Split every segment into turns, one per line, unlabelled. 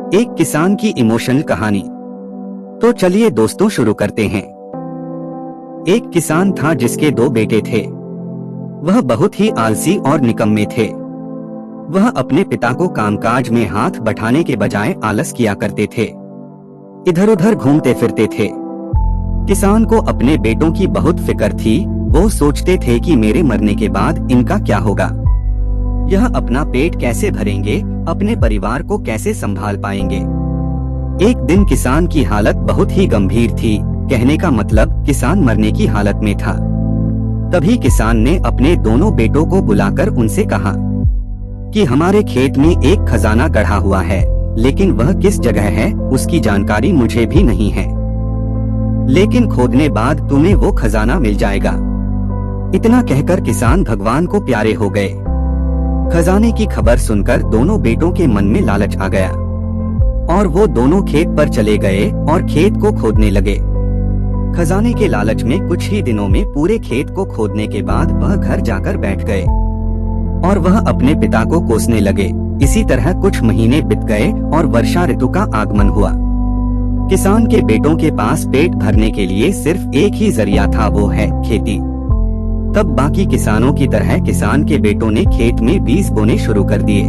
एक किसान की इमोशनल कहानी। तो चलिए दोस्तों शुरू करते हैं। एक किसान था जिसके 2 बेटे थे। वह बहुत ही आलसी और निकम्मे थे। वह अपने पिता को कामकाज में हाथ बटाने के बजाय आलस किया करते थे, इधर उधर घूमते फिरते थे। किसान को अपने बेटों की बहुत फिक्र थी। वो सोचते थे कि मेरे मरने के बाद इनका क्या होगा, यह अपना पेट कैसे भरेंगे, अपने परिवार को कैसे संभाल पाएंगे। एक दिन किसान की हालत बहुत ही गंभीर थी, कहने का मतलब किसान मरने की हालत में था। तभी किसान ने अपने दोनों बेटों को बुलाकर उनसे कहा कि हमारे खेत में एक खजाना गढ़ा हुआ है, लेकिन वह किस जगह है उसकी जानकारी मुझे भी नहीं है, लेकिन खोदने बाद तुम्हें वो खजाना मिल जाएगा। इतना कहकर किसान भगवान को प्यारे हो गए। खजाने की खबर सुनकर दोनों बेटों के मन में लालच आ गया और वो दोनों खेत पर चले गए और खेत को खोदने लगे। खजाने के लालच में कुछ ही दिनों में पूरे खेत को खोदने के बाद वह घर जाकर बैठ गए और वह अपने पिता को कोसने लगे। इसी तरह कुछ महीने बीत गए और वर्षा ऋतु का आगमन हुआ। किसान के बेटों के पास पेट भरने के लिए सिर्फ एक ही जरिया था, वो है खेती। तब बाकी किसानों की तरह किसान के बेटों ने खेत में बीज बोने शुरू कर दिए।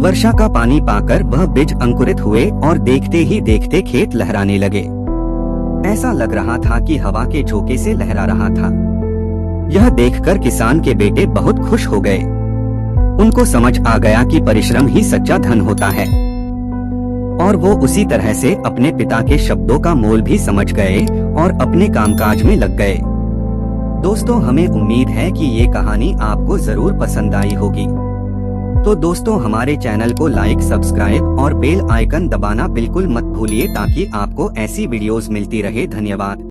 वर्षा का पानी पाकर वह बीज अंकुरित हुए और देखते ही देखते खेत लहराने लगे। ऐसा लग रहा था कि हवा के झोंके से लहरा रहा था। यह देखकर किसान के बेटे बहुत खुश हो गए। उनको समझ आ गया कि परिश्रम ही सच्चा धन होता है और वो उसी तरह से अपने पिता के शब्दों का मोल भी समझ गए और अपने कामकाज में लग गए। दोस्तों, हमें उम्मीद है कि ये कहानी आपको जरूर पसंद आई होगी। तो दोस्तों, हमारे चैनल को लाइक, सब्सक्राइब और बेल आइकन दबाना बिल्कुल मत भूलिए ताकि आपको ऐसी वीडियोस मिलती रहे। धन्यवाद।